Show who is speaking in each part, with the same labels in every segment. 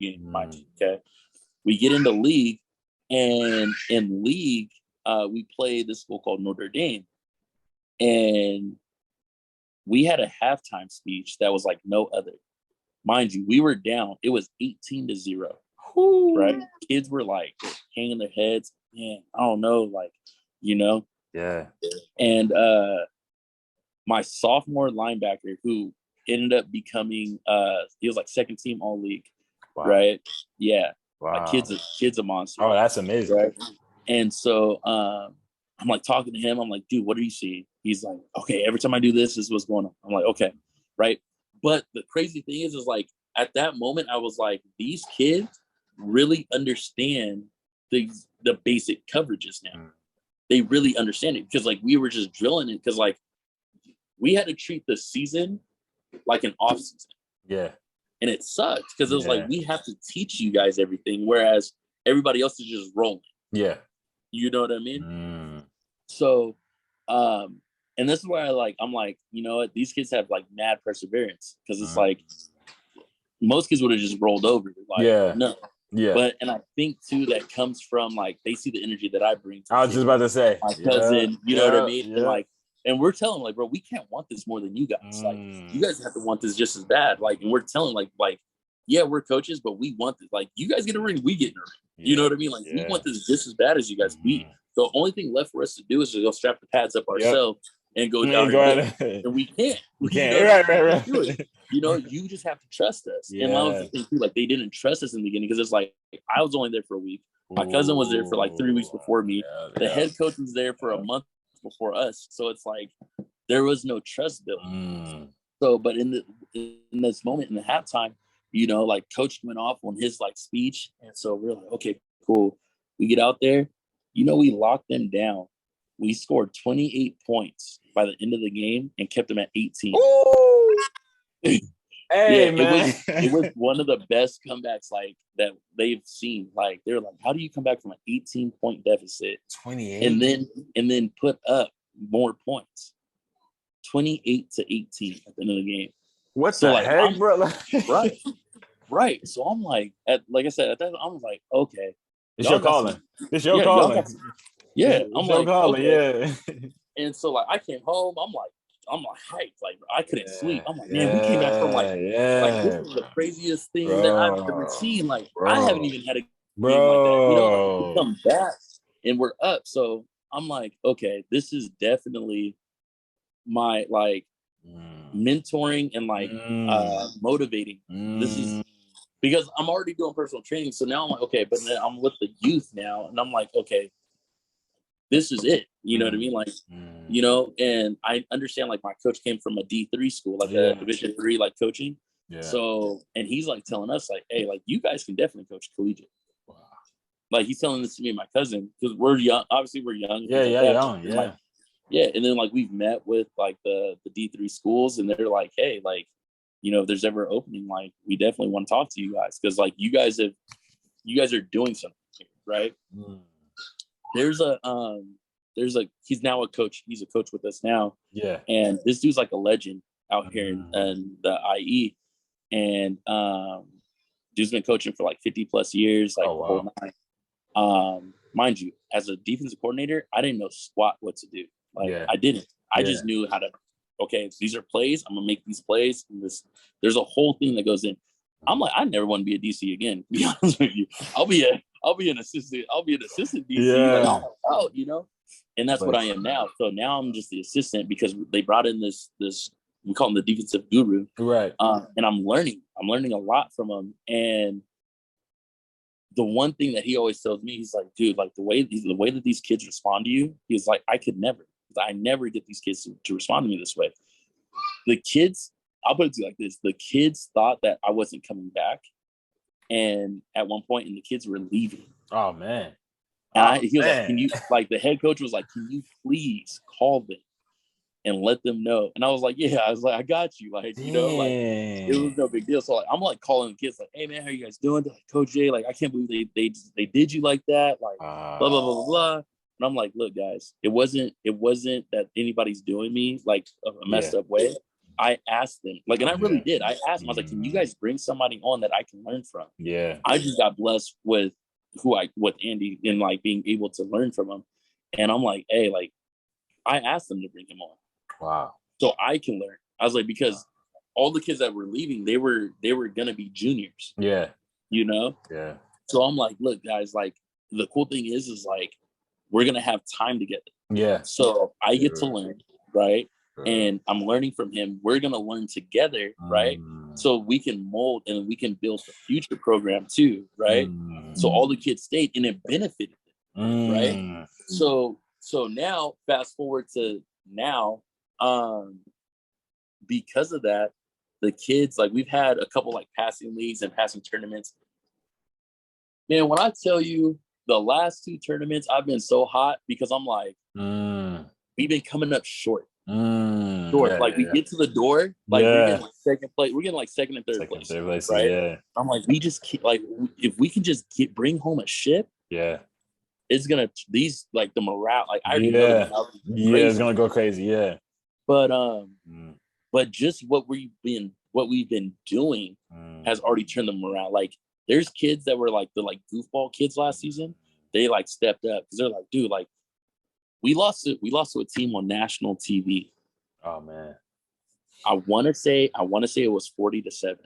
Speaker 1: game, mind you, okay? We get into league, and in league, we play this school called Notre Dame. And we had a halftime speech that was like no other. Mind you, we were down. It was 18-0, right? Kids were like hanging their heads. Man, I don't know, like, you know?
Speaker 2: Yeah.
Speaker 1: And my sophomore linebacker, who ended up becoming, he was like second team all league, right? Yeah.
Speaker 2: Wow.
Speaker 1: Kid's a monster.
Speaker 2: Oh, that's amazing.
Speaker 1: Right? And so I'm like talking to him. I'm like, dude, what are you seeing? He's like, okay, every time I do this is what's going on. I'm like, okay, right? But the crazy thing is like at that moment, I was like, these kids really understand the basic coverages now. They really understand it because like we were just drilling it because like we had to treat the season like an off season.
Speaker 2: Yeah.
Speaker 1: And it sucked because it was like, we have to teach you guys everything, whereas everybody else is just rolling.
Speaker 2: Yeah.
Speaker 1: You know what I mean? So, and this is where I'm like, you know what? These kids have like mad perseverance because it's like most kids would have just rolled over. Like, no.
Speaker 2: Yeah.
Speaker 1: But, and I think too, that comes from like, they see the energy that I bring to
Speaker 2: I was just about to say.
Speaker 1: my cousin, you know what I mean? And like, and we're telling them, like, bro, we can't want this more than you guys. Like, you guys have to want this just as bad. Like, and we're telling like, yeah, we're coaches, but we want this. Like, you guys get a ring, we get a ring. You know what I mean? Like, we want this just as bad as you guys. The only thing left for us to do is to go strap the pads up ourselves and go down there. And we can't.
Speaker 2: We can't. Right.
Speaker 1: You know, you just have to trust us. Yeah. And I was thinking, too, like, they didn't trust us in the beginning because it's like, I was only there for a week. My cousin was there for like 3 weeks before me. The head coach was there for a month before us. So it's like, there was no trust built. So, but in this moment in the halftime, you know, like coach went off on his like speech. And so we're like, okay, cool. We get out there, you know, we locked them down. We scored 28 points by the end of the game and kept them at 18.
Speaker 2: Hey, man.
Speaker 1: It was one of the best comebacks like that they've seen. Like they're like, how do you come back from an 18-point deficit
Speaker 2: 28
Speaker 1: and then put up more points? 28-18 at the end of the game.
Speaker 2: What the heck, bro?
Speaker 1: Right. So I'm like, like I said, at that I was like, okay,
Speaker 2: it's your calling. It's your calling.
Speaker 1: Yeah,
Speaker 2: I'm like, calling. Okay. Yeah.
Speaker 1: And so like I came home, I'm like hyped. Like I couldn't sleep. I'm like, man, we came back from like this is the craziest thing that I've ever seen. Like I haven't even had a game like that. You know, like, we come back and we're up. So I'm like, okay, this is definitely my like mentoring and like motivating. This is because I'm already doing personal training. So now I'm like, okay, but then I'm with the youth now, and I'm like, okay, this is it. You know what I mean? Like, you know, and I understand like my coach came from a D3 school, like a Division 3 like coaching. Yeah. So, and he's like telling us like, hey, like you guys can definitely coach collegiate. Wow. Like he's telling this to me and my cousin because we're young. Obviously, we're young.
Speaker 2: Young.
Speaker 1: Like, and then like we've met with like the D3 schools, and they're like, hey, like, you know, if there's ever an opening, like we definitely want to talk to you guys because like you guys are doing something here, right? There's he's now a coach. He's a coach with us now. Yeah. And this dude's like a legend out here in the IE. And dude's been coaching for like 50 plus years, like the whole nine. Mind you, as a defensive coordinator, I didn't know squat what to do. Like I didn't. I just knew how to. Okay, these are plays. I'm gonna make these plays. And there's a whole thing that goes in. I'm like, I never want to be a DC again. To be honest with you, I'll be an assistant. I'll be an assistant DC. Yeah. Like, I'll help out, you know. And that's what I am now. So now I'm just the assistant because they brought in this we call him the defensive guru, right? And I'm learning a lot from him. And the one thing that he always tells me, he's like, dude, like the way that these kids respond to you, he's like, I never get these kids to respond to me this way. The kids, I'll put it to you like this: the kids thought that I wasn't coming back, and at one point, and the kids were leaving.
Speaker 2: Oh man!
Speaker 1: And he was like, "Can you?" Like the head coach was like, "Can you please call them and let them know?" And I was like, "Yeah." I was like, "I got you." Like, you know, like it was no big deal. So like, I'm like calling the kids, like, "Hey man, how you guys doing?" They're like, "Coach Jay, like I can't believe they did you like that." Like blah blah blah blah blah. And I'm like, "Look, guys, it wasn't that anybody's doing me like a messed up way. I asked them, like, and I really did. I asked them, I was like, can you guys bring somebody on that I can learn from?
Speaker 2: Yeah.
Speaker 1: I just got blessed with with Andy and like being able to learn from him. And I'm like, hey, like, I asked them to bring him on.
Speaker 2: Wow.
Speaker 1: So I can learn. I was like, because all the kids that were leaving, they were gonna be juniors.
Speaker 2: Yeah.
Speaker 1: You know?
Speaker 2: Yeah.
Speaker 1: So I'm like, look, guys, like the cool thing is like we're gonna have time together.
Speaker 2: Yeah.
Speaker 1: So I get to learn, right? And I'm learning from him. We're gonna learn together, right? So we can mold and we can build the future program too, right? So all the kids stayed and it benefited them, right? So now fast forward to now, because of that, the kids, like we've had a couple like passing leagues and passing tournaments. Man, when I tell you the last 2 tournaments, I've been so hot because I'm like, we've been coming up short. Like we get to the door, like we're getting like second place, we're getting like second and third place, right? Yeah. I'm like, we just keep like if we can just bring home a ship, it's gonna these like the morale, like I already know the morale
Speaker 2: it's gonna go crazy,
Speaker 1: but just what we've been doing has already turned the morale. Like there's kids that were like the like goofball kids last season, they like stepped up because they're like, dude, like we lost to a team on national TV.
Speaker 2: Oh man.
Speaker 1: I want to say it was 40-7.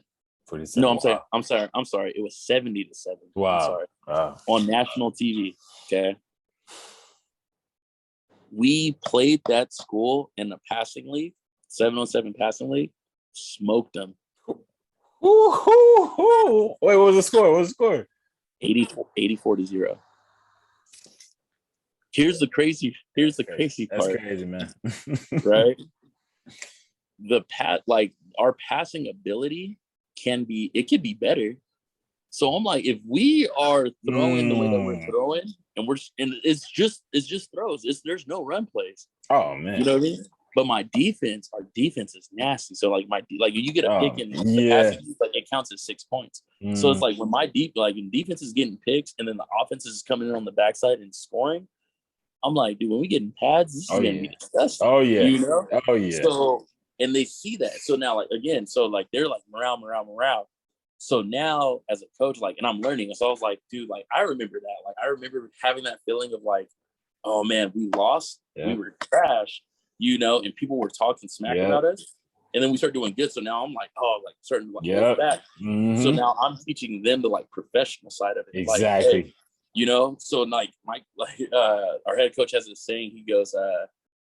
Speaker 2: 47.
Speaker 1: No, I'm sorry. It was 70-7.
Speaker 2: Wow.
Speaker 1: I'm sorry.
Speaker 2: Wow.
Speaker 1: On national TV. Okay. We played that school in the passing league, 7-on-7 passing league, smoked them.
Speaker 2: Wait, what was the score?
Speaker 1: 84-0. Here's the crazy part.
Speaker 2: That's crazy, man.
Speaker 1: Right? Our passing ability can be better. So I'm like, if we are throwing the way that we're throwing, and it's just throws. There's no run plays.
Speaker 2: Oh man.
Speaker 1: You know what I mean? But our defense is nasty. So like you get a pick in the passing, like it counts as 6 points. So it's like when when defense is getting picks and then the offense is coming in on the backside and scoring, I'm like, dude, when we get in pads, this is gonna be disgusting.
Speaker 2: Oh yeah.
Speaker 1: You know?
Speaker 2: Oh yeah.
Speaker 1: So and they see that. So now like again, so like they're like morale. So now as a coach, like, and I'm learning. So I was like, dude, like I remember that. Like I remember having that feeling of like, oh man, we lost, we were trash, you know, and people were talking smack about us. And then we start doing good. So now I'm like, oh, like starting to like back. So now I'm teaching them the like professional side of it.
Speaker 2: Exactly.
Speaker 1: Like, hey, you know, so like our head coach has this saying, he goes,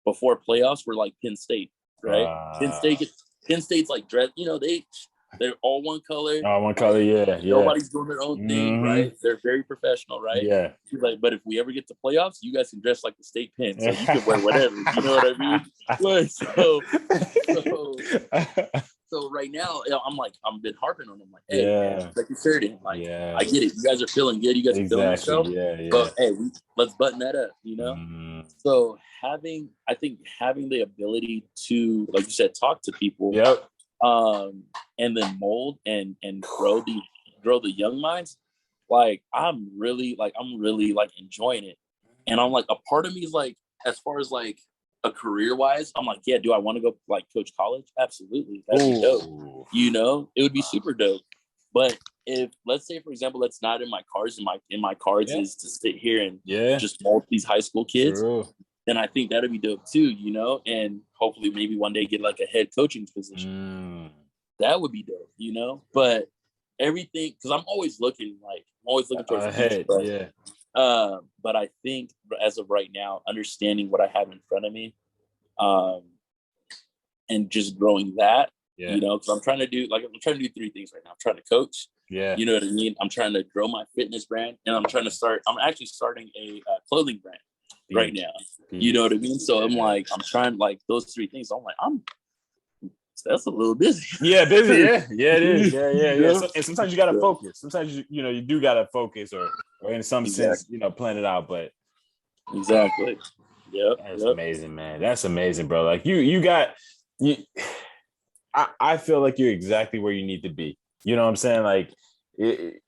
Speaker 1: before playoffs, we're like Penn State, right? Penn State's like dress, you know, they're all one color. Nobody's doing their own thing, right? They're very professional, right?
Speaker 2: Yeah.
Speaker 1: He's like, but if we ever get to playoffs, you guys can dress like the state Penn, so you can wear whatever. You know what I mean? Like, so right now, I'm like, I've been harping on them, like, hey, man, like you said it, like, I get it. You guys are feeling good. You guys are feeling yourself. But hey, let's button that up, you know? So having the ability to, like you said, talk to people. And then mold and grow the young minds, like I'm really like enjoying it. And I'm like, a part of me is like, as far as like a career wise, I'm like, yeah, do I want to go like coach college? Absolutely. That'd be dope. You know, it would be super dope. But if, let's say, for example, that's not in my cards, in my cards is to sit here and just mold these high school kids, then I think that'd be dope too, you know, and hopefully maybe one day get like a head coaching position. That would be dope, you know. But everything, because I'm always looking towards the future. But I think as of right now, understanding what I have in front of me, and just growing that, you know, because I'm trying to do 3 things right now. I'm trying to coach. You know what I mean? I'm trying to grow my fitness brand, and I'm actually starting a clothing brand right now. You know what I mean? So I'm trying like those 3 things. I'm like, that's a little busy.
Speaker 2: Busy. Yeah, it is. Yeah. So, and sometimes you gotta focus. Sometimes you do gotta focus, or in some sense, you know, plan it out. But
Speaker 1: exactly.
Speaker 2: That's amazing, man. That's amazing, bro. Like I feel like you're exactly where you need to be. You know what I'm saying? Like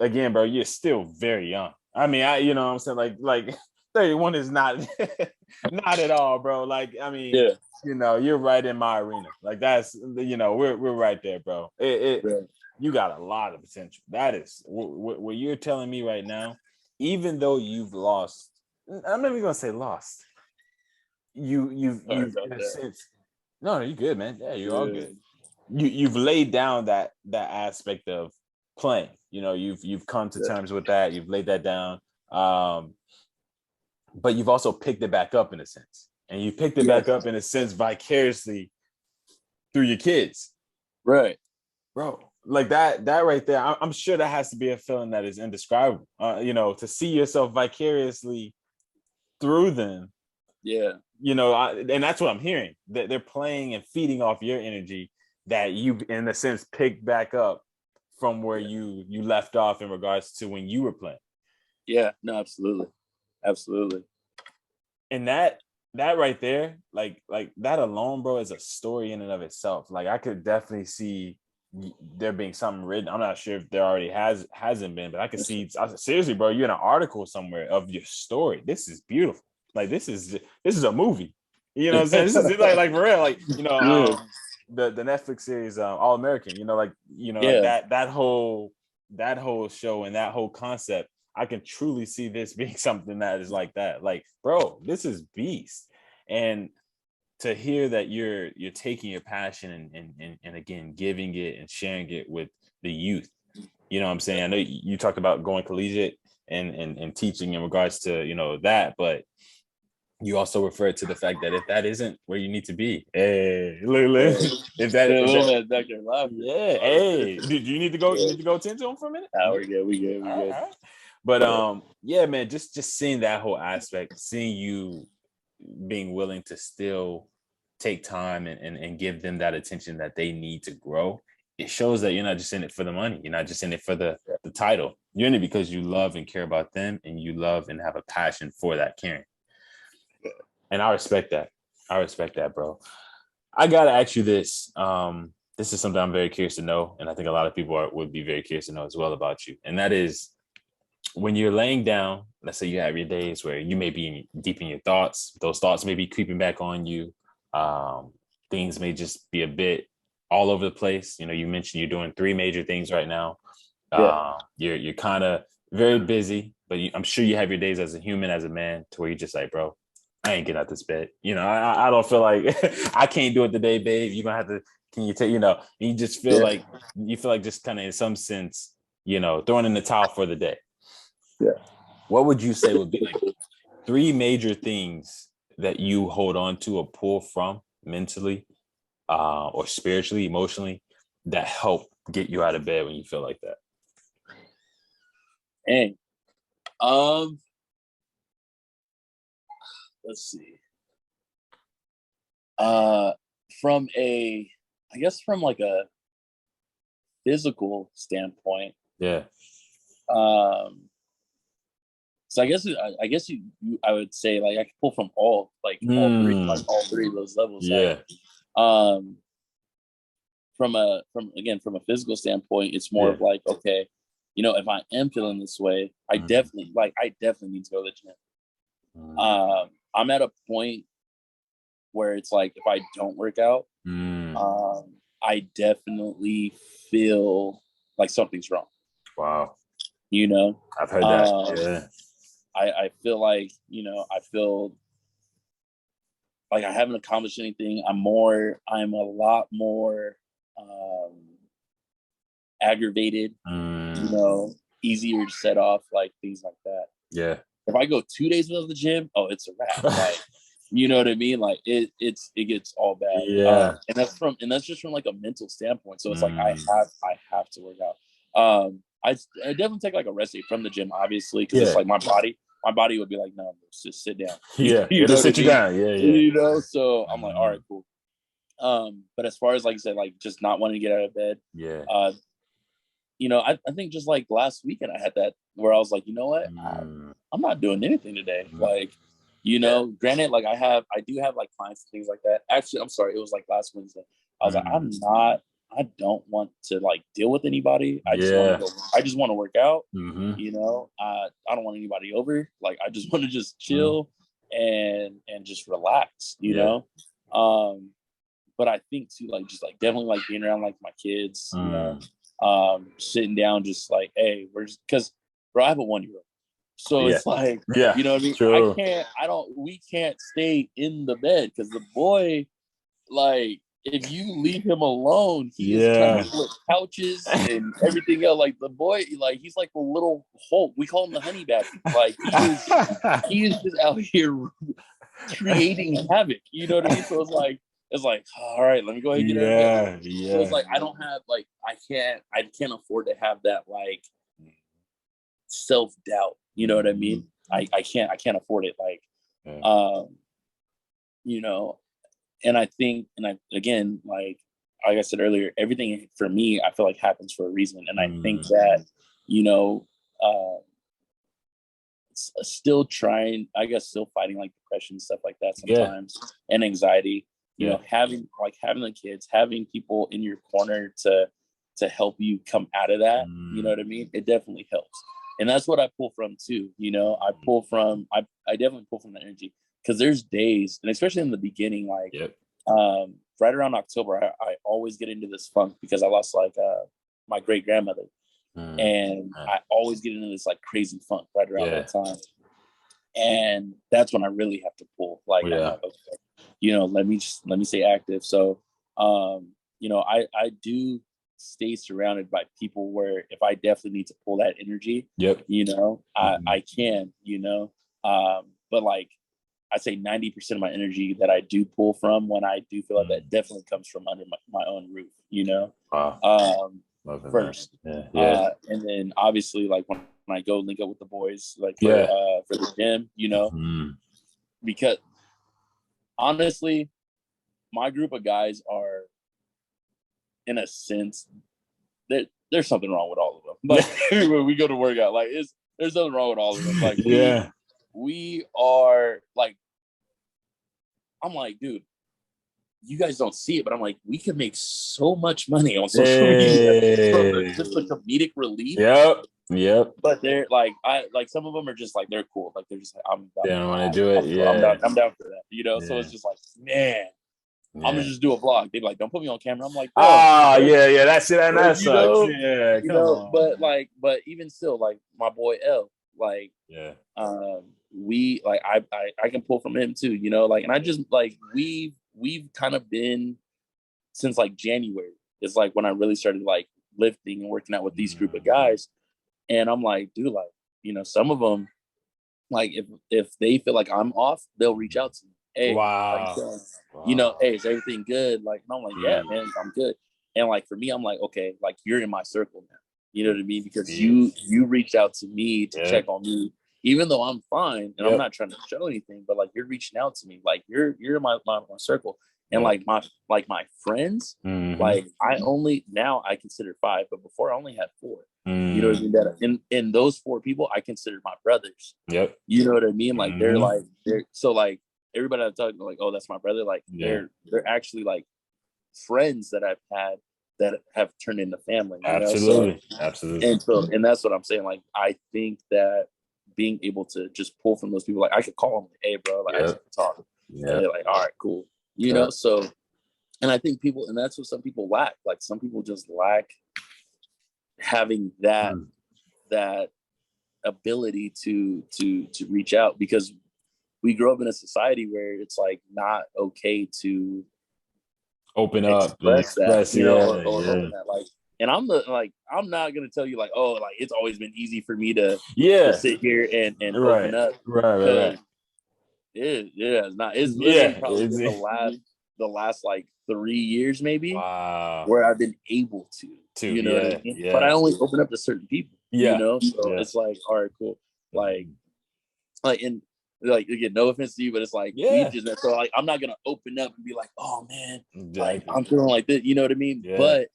Speaker 2: again, bro, you're still very young. I mean, you know what I'm saying? Like 31 is not not at all, bro. Like, I mean,
Speaker 1: Yeah.
Speaker 2: you know, you're right in my arena. Like that's, you know, we're right there, bro. You got a lot of potential. That is what you're telling me right now. Even though you've lost, I'm not even gonna say lost. You've in a sense. No, you're good, man. Yeah, you're all good. You've laid down that aspect of playing. You know, you've come to terms with that. You've laid that down. But you've also picked it back up in a sense. And you picked it back up in a sense vicariously through your kids.
Speaker 1: Right.
Speaker 2: Bro, like that right there, I'm sure that has to be a feeling that is indescribable. You know, to see yourself vicariously through them.
Speaker 1: Yeah.
Speaker 2: You know, and that's what I'm hearing. That they're playing and feeding off your energy that you, in a sense, picked back up from where you left off in regards to when you were playing.
Speaker 1: Yeah, no, absolutely.
Speaker 2: And that right there, like that alone, bro, is a story in and of itself. Like I could definitely see there being something written. I'm not sure if there already hasn't been, but I could see, seriously, bro, you're in an article somewhere of your story. This is beautiful. Like this is a movie. You know what I'm saying? This is like for real. Like, you know, the Netflix series All American, you know, like, you know, like that whole show and that whole concept, I can truly see this being something that is like that. Like, bro, this is beast. And to hear that you're taking your passion and again giving it and sharing it with the youth. You know what I'm saying? I know you talked about going collegiate and teaching in regards to, you know, that, but you also referred to the fact that if that isn't where you need to be, hey, if that, yeah, hey, do you need to go? You need to go tend to him for a minute.
Speaker 1: Nah, we good.
Speaker 2: Right. But yeah, man, just seeing that whole aspect, seeing you being willing to still take time and give them that attention that they need to grow, it shows that you're not just in it for the money. You're not just in it for the title. You're in it because you love and care about them, and you love and have a passion for that caring. And I respect that. Bro. I gotta ask you this. This is something I'm very curious to know, and I think a lot of people would be very curious to know as well about you. And that is, when you're laying down, let's say you have your days where you may be deep in your thoughts. Those thoughts may be creeping back on you. Things may just be a bit all over the place. You know, you mentioned you're doing 3 major things right now. You're kind of very busy, but I'm sure you have your days as a human, as a man, to where you're just like, bro, I ain't getting out this bed. You know, I don't feel like I can't do it today, babe. You're gonna have to. Can you take? You know, and you just feel like just kind of in some sense, you know, throwing in the towel for the day.
Speaker 1: Yeah.
Speaker 2: What would you say would be like 3 major things that you hold on to or pull from mentally, or spiritually, emotionally, that help get you out of bed when you feel like that?
Speaker 1: Hey, let's see. From like a physical standpoint.
Speaker 2: Yeah.
Speaker 1: So I guess I would say like I can pull from all three of those levels.
Speaker 2: Yeah.
Speaker 1: Like, from a physical standpoint, it's more of like, okay, you know, if I am feeling this way, I definitely need to go to the gym. I'm at a point where it's like, if I don't work out, I definitely feel like something's wrong.
Speaker 2: Wow.
Speaker 1: You know,
Speaker 2: I've heard that. Yeah.
Speaker 1: I feel like, you know, I feel like I haven't accomplished anything. I'm a lot more aggravated, you know, easier to set off, like things like that.
Speaker 2: Yeah.
Speaker 1: If I go 2 days without the gym, oh, it's a wrap. Like, you know what I mean? Like it gets all bad.
Speaker 2: Yeah.
Speaker 1: And that's just from like a mental standpoint. So it's like I have to work out. I definitely take like a rest day from the gym, obviously, because it's like my body would be like, no, just sit down.
Speaker 2: Yeah, it'll sit you down. Yeah.
Speaker 1: You know, so I'm like, all right, cool. But as far as like you said, like just not wanting to get out of bed, you know, I think just like last weekend I had that where I was like, you know what, I'm not doing anything today. Like, you know, granted, like I do have like clients and things like that. Actually, I'm sorry, it was like last Wednesday. I was like, I'm I don't want to like deal with anybody. I just want to work out. You know, I don't want anybody over. Like, I just want to just chill and just relax, you know? But I think too, like, just like definitely like being around like my kids, you know, sitting down, just like, hey, because bro, I have a 1-year-old. So it's like, you know what I mean? True. We can't stay in the bed because the boy, like, if you leave him alone, he is trying to flip couches and everything else. Like, the boy, like, he's like the little Hulk. We call him the honey badger. Like, he is just out here creating havoc. You know what I mean? So it's like, all right, let me go ahead and get it. So it's like, I don't have, like, I can't afford to have that, like, self-doubt. You know what I mean? I can't afford it. Like, you know, and I think, again, like I said earlier, everything for me, I feel like happens for a reason. And I think that, you know, still fighting like depression and stuff like that sometimes, and anxiety, you know, having the kids, having people in your corner to help you come out of that, you know what I mean? It definitely helps. And that's what I pull from too. You know, I definitely pull from the energy, because there's days, and especially in the beginning, like, right around October, I always get into this funk because I lost like my great grandmother, and I always get into this like crazy funk right around that time. And that's when I really have to pull. Like, I'm like, okay, you know, let me stay active. So, you know, I do stay surrounded by people where if I definitely need to pull that energy, you know, I can, you know, but like, I say 90% of my energy that I do pull from, when I do feel like that, definitely comes from under my own roof, you know. First, and then obviously, like, when I go link up with the boys, like for the gym, you know, because honestly, my group of guys are, in a sense, that there's something wrong with all of them. Like, when we go to work out, like, there's nothing wrong with all of them. Like, we are like, I'm like, dude, you guys don't see it, but I'm like, we can make so much money on social media from just the comedic relief. But they're like, some of them are just like, they're cool. Like, they're just like,
Speaker 2: they don't want to do it.
Speaker 1: I'm down for that. You know, so it's just like, man, I'm gonna just do a vlog. They're like, don't put me on camera. I'm like,
Speaker 2: that's it. And that sucks.
Speaker 1: You know, but even still, like, my boy L, like, we, like, I can pull from him too, you know, like, and I just, like, we've kind of been since like January. It's like when I really started like lifting and working out with these group of guys. And I'm like, dude, like, you know, some of them, like, if they feel like I'm off, they'll reach out to me. Hey, like, you know, hey, is everything good? Like, and I'm like, yeah, man, I'm good. And like, for me, I'm like, okay, like, you're in my circle now. You know what I mean? Because you reached out to me to check on me, even though I'm fine and I'm not trying to show anything, but like, you're reaching out to me, like, you're in my circle. And like my friends, like, now I consider 5, but before I only had 4. You know what I mean? That in those 4 people, I consider my brothers. You know what I mean? Like, they're so like, everybody I've talked to, like, oh, that's my brother. Like, they're actually like friends that I've had that have turned into family. You know? Absolutely. And that's what I'm saying. Like, I think that being able to just pull from those people, like, I could call them, like, hey, bro, like, I just talk. And they're like, all right, cool. You know, so, and I think people, and that's what some people lack. Like, some people just lack having that ability to reach out, because we grow up in a society where it's like not okay to
Speaker 2: open up,
Speaker 1: express that, you know, or open that. Like, and I'm not gonna tell you like, oh, like, it's always been easy for me to sit here and open up. Right. It's not. It's literally probably the last like 3 years maybe where I've been able to, you know what I mean? But I only open up to certain people, you know? So it's like, all right, cool. Like, and like, again, no offense to you, but it's like, we just, so like, I'm not going to open up and be like, oh man, like, I'm feeling like this, you know what I mean? But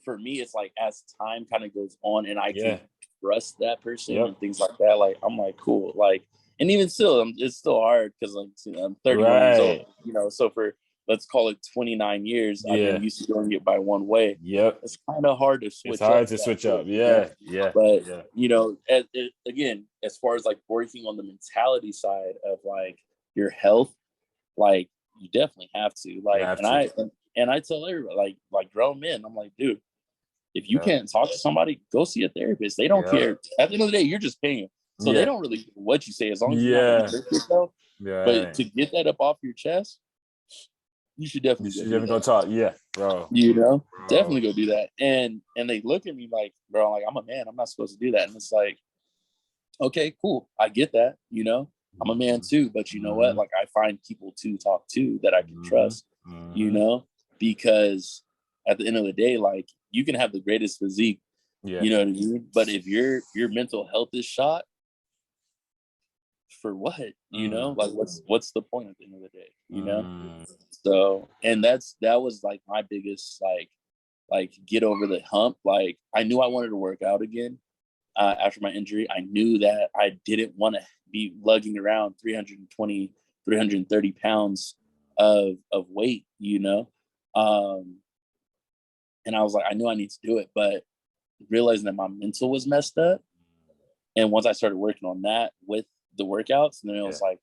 Speaker 1: for me, it's like, as time kind of goes on and I can trust that person and things like that, like, I'm like, cool. Like, and even still, it's still hard because, like, you know, I'm 31 years old, you know, so for let's call it 29 years, I've
Speaker 2: Yeah.
Speaker 1: been used to doing it by one way.
Speaker 2: Yep.
Speaker 1: It's kind of hard to switch.
Speaker 2: It's hard
Speaker 1: up
Speaker 2: to
Speaker 1: that
Speaker 2: switch
Speaker 1: way,
Speaker 2: up. Yeah. Yeah.
Speaker 1: But
Speaker 2: Yeah.
Speaker 1: you know, again, as far as like working on the mentality side of like your health, like you definitely have to.
Speaker 2: You
Speaker 1: Like,
Speaker 2: have
Speaker 1: and
Speaker 2: to.
Speaker 1: I tell everybody, like grown men, I'm like, dude, if you
Speaker 2: Yeah.
Speaker 1: can't talk to somebody, go see a therapist. They don't
Speaker 2: Yeah.
Speaker 1: care. At the end of the day, you're just paying. So they don't really care what you say as long as you're not
Speaker 2: Yeah.
Speaker 1: going to hurt yourself.
Speaker 2: Yeah.
Speaker 1: But to get that up off your chest, you should definitely go do that.
Speaker 2: Go talk. Yeah, bro.
Speaker 1: You know, definitely go do that. And they look at me like, bro, like I'm a man. I'm not supposed to do that. And it's like, okay, cool. I get that. You know, I'm a man too. But you know what? Like I find people to talk to that I can trust. You know, because at the end of the day, like you can have the greatest physique.
Speaker 2: Yeah.
Speaker 1: You know what I mean? But if your mental health is shot, for what? You know, like what's the point at the end of the day? You know? So, and that was like my biggest like get over the hump. Like I knew I wanted to work out again after my injury. I knew that I didn't want to be lugging around 320, 330 pounds of weight, you know? And I was like, I knew I need to do it, but realizing that my mental was messed up. And once I started working on that with the workouts, and then it was like,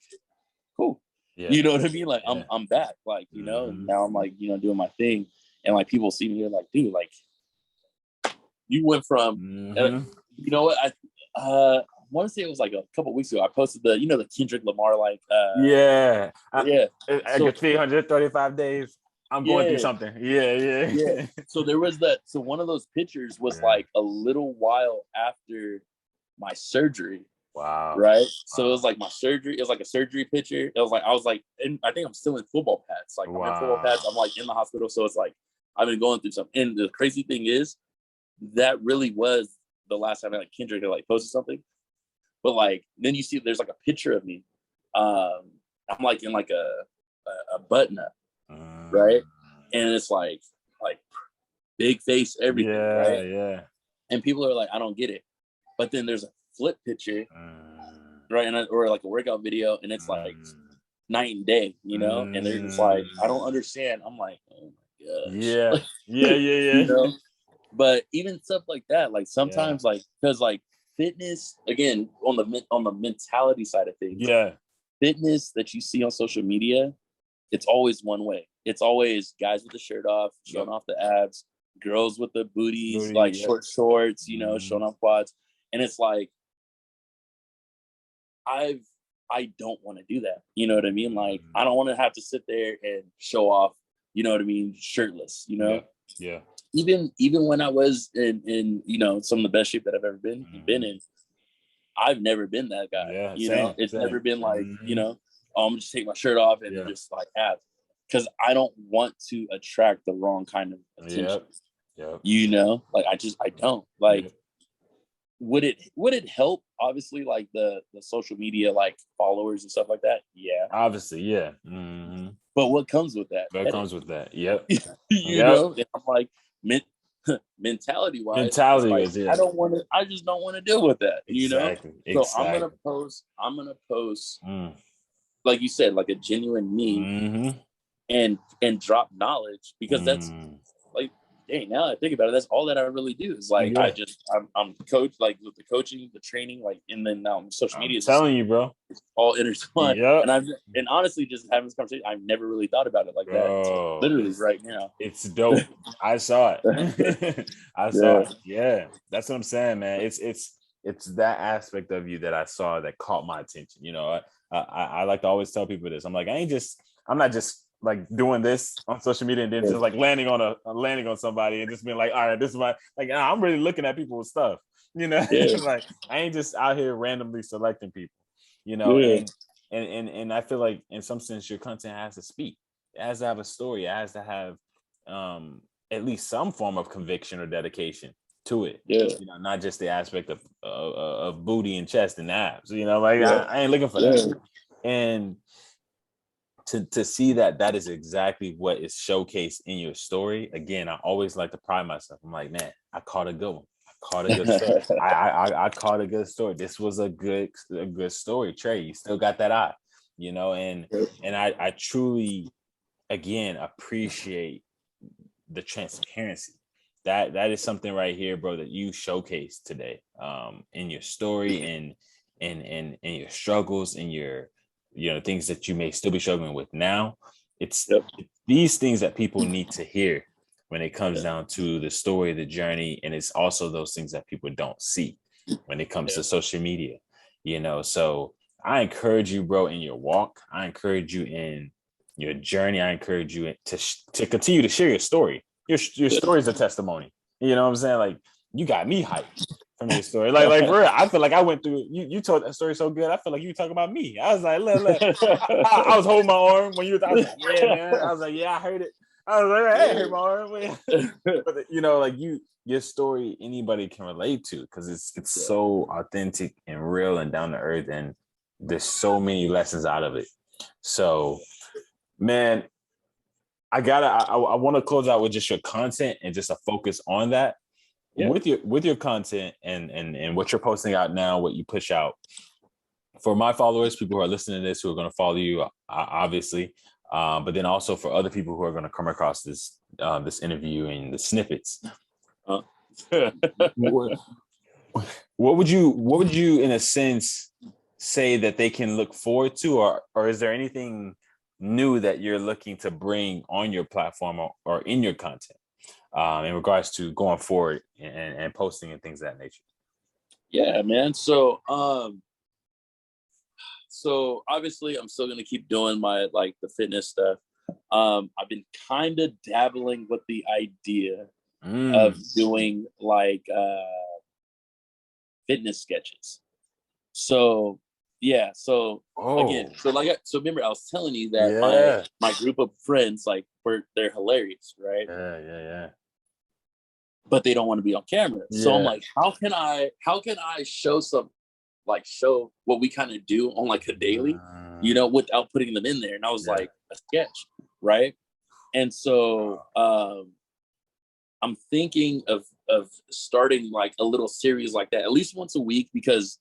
Speaker 1: cool. Yeah. You know what I mean? Like I'm back, like, you know, and now I'm like, you know, doing my thing. And like people see me, they're like, dude, like you went from you know what, I want to say it was like a couple weeks ago. I posted the, you know, the Kendrick Lamar, like
Speaker 2: I
Speaker 1: so,
Speaker 2: get 335 days. I'm going through something. Yeah.
Speaker 1: So there was that. So one of those pictures was like a little while after my surgery.
Speaker 2: Wow.
Speaker 1: Right. So it was like my surgery. It was like a surgery picture. It was like I was like, and I think I'm still in football pads. Like I'm in football pads. I'm like in the hospital. So it's like I've been going through something. And the crazy thing is, that really was the last time I like Kendrick had like posted something. But like then you see there's like a picture of me. I'm like in like a button up, right? And it's like big face, everything, right?
Speaker 2: Yeah.
Speaker 1: And people are like, I don't get it. But then there's a flip picture, right? And or like a workout video, and it's like night and day, you know? And they're just like, I don't understand. I'm like, oh my gosh.
Speaker 2: Yeah.
Speaker 1: You know? But even stuff like that, like sometimes like because like fitness, again, on the mentality side of things, fitness that you see on social media, it's always one way. It's always guys with the shirt off, showing off the abs, girls with the booties, like short shorts, you know, showing off quads. And it's like, I don't want to do that. You know what I mean? Like, I don't want to have to sit there and show off, you know what I mean, shirtless, you know?
Speaker 2: Yeah. Even
Speaker 1: when I was in you know, some of the best shape that I've ever been in, I've never been that guy.
Speaker 2: Yeah,
Speaker 1: you know, it's never been like, you know, I'm just take my shirt off and just like have, because I don't want to attract the wrong kind of attention. You know, like I don't like. Would it help? Obviously, like the social media, like followers and stuff like that. Yeah,
Speaker 2: obviously, yeah.
Speaker 1: But what comes with that?
Speaker 2: What comes with that? Yep.
Speaker 1: You know, and I'm like, mentality wise, like, I don't want to. I just don't want to deal with that. You know. So I'm gonna post. Like you said, like a genuine me, and drop knowledge, because that's like, dang, now I think about it, that's all that I really do is like, I'm coach, like with the coaching, the training, like, and then now social media.
Speaker 2: I'm telling you, bro,
Speaker 1: it's all intertwined. And honestly, just having this conversation, I've never really thought about it like that. So literally right now.
Speaker 2: It's dope. I saw it. I saw it. Yeah, that's what I'm saying, man. It's that aspect of you that I saw that caught my attention. You know, I like to always tell people this. I'm like, I'm not just like doing this on social media and then just like landing on somebody and just being like, all right, this is my, like, I'm really looking at people's stuff, you know. Like, I ain't just out here randomly selecting people, you know. And I feel like in some sense your content has to speak. It has to have a story. It has to have at least some form of conviction or dedication to it. You know, not just the aspect of booty and chest and abs, you know, like I ain't looking for that. And to see that is exactly what is showcased in your story. Again, I always like to pride myself. I'm like, man, I caught a good one. I caught a good story. I caught a good story. This was a good story. Trey, you still got that eye, you know, and I truly again, appreciate the transparency. That is something right here, bro, that you showcased today, in your story and in your struggles and your, things that you may still be struggling with now. It's these things that people need to hear when it comes down to the story, the journey, and it's also those things that people don't see when it comes to social media, So I encourage you, bro, in your walk. I encourage you in your journey. I encourage you to continue to share your story. Your story is a testimony. You know what I'm saying? Like, you got me hyped from your story. Like for real, I feel like I went through. You told that story so good. I feel like you talking about me. I was like, look. I was holding my arm when you were. I was like, yeah, man. I was like, yeah, I heard it. I was like, hey, I heard my arm. But like your story, anybody can relate to, because it's so authentic and real and down to earth, and there's so many lessons out of it. So, man, I want to close out with just your content and just a focus on that. With your content and what you're posting out now, what you push out. For my followers, people who are listening to this, who are going to follow you, obviously, but then also for other people who are going to come across this interview and the snippets. What would you, in a sense, say that they can look forward to, or is there anything new that you're looking to bring on your platform or in your content, in regards to going forward and posting and things of that nature?
Speaker 1: Yeah, man. So obviously I'm still gonna keep doing my the fitness stuff. I've been kind of dabbling with the idea of doing fitness sketches. So again, so remember I was telling you that my group of friends, they're hilarious, right?
Speaker 2: Yeah.
Speaker 1: But they don't want to be on camera. So I'm like, how can I show show what we kind of do on a daily, without putting them in there? And I was like, a sketch, right? And so I'm thinking of starting a little series like that, at least once a week, because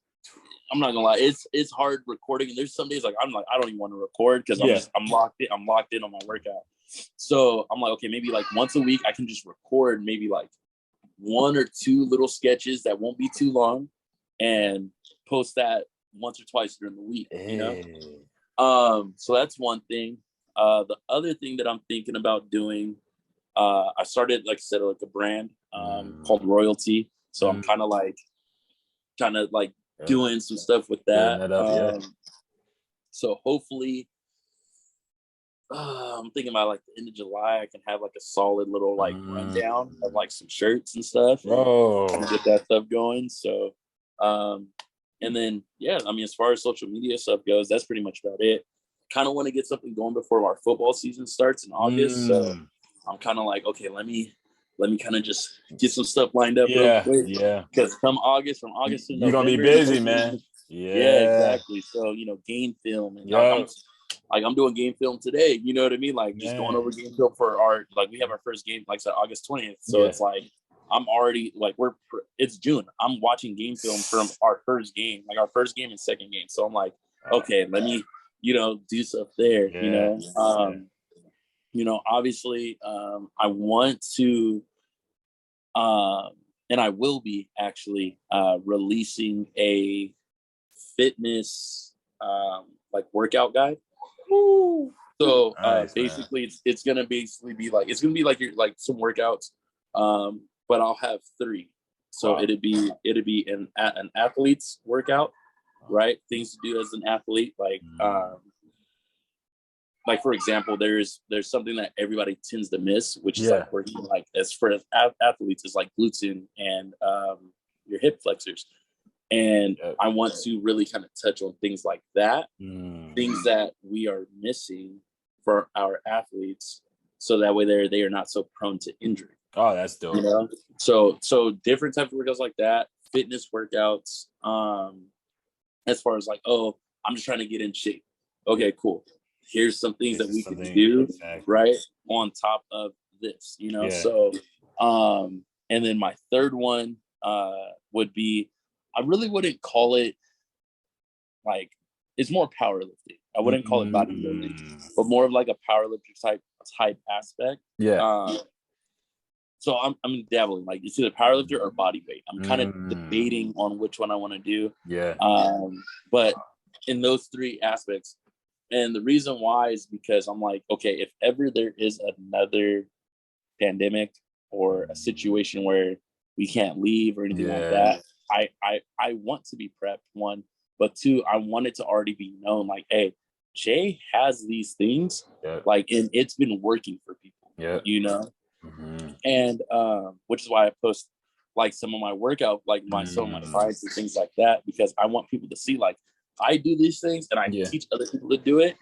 Speaker 1: I'm not gonna lie, it's hard recording. And there's some days I don't even want to record because I'm locked in on my workout. So I'm like, okay, maybe once a week I can just record maybe one or two little sketches that won't be too long, and post that once or twice during the week. So that's one thing. The other thing that I'm thinking about doing, I started, like I said, a brand called Royalty. So I'm kind of doing some stuff with that. So hopefully, I'm thinking about the end of July, I can have a solid little rundown of some shirts and stuff, and get that stuff going. So, and then as far as social media stuff goes, that's pretty much about it. Kind of want to get something going before our football season starts in August. So I'm kind of okay, let me kind of just get some stuff lined up real quick. Because from August to November,
Speaker 2: you're gonna be busy, man.
Speaker 1: Yeah, exactly. So game film, and I'm doing game film today. You know what I mean? Just going over game film for our we have our first game, I said, August 20th. So it's I'm already it's June. I'm watching game film from our first game, our first game and second game. So I'm okay, let me do stuff there. Obviously, I want to, and I will be actually releasing a fitness workout guide. Woo. So basically, it's gonna basically be your some workouts, but I'll have 3. So it'd be an athlete's workout, right? Things to do as an athlete, for example, there's something that everybody tends to miss, which is working as for athletes is glutes and your hip flexors. And I want to really kind of touch on things like that, things that we are missing for our athletes, so that way they are not so prone to injury.
Speaker 2: Oh, that's dope.
Speaker 1: So different types of workouts like that, fitness workouts. As far as I'm just trying to get in shape. Okay, cool. Here's some things that we could do right on top of this, So, and then my third one would be, I really wouldn't call it it's more powerlifting. I wouldn't call it bodybuilding, but more of like a powerlifter type aspect.
Speaker 2: Yeah.
Speaker 1: So I'm dabbling, like it's either powerlifter or body weight. I'm kind of debating on which one I want to do.
Speaker 2: Yeah.
Speaker 1: But in those three aspects, and the reason why is because I'm like, okay, if ever there is another pandemic or a situation where we can't leave or anything like that, I want to be prepped, one, but two, I want it to already be known, like, hey, Jay has these things, like, and it's been working for people, you know. And which is why I post like some of my workout, like some of my fights and things like that, because I want people to see, like, I do these things and I teach other people to do it.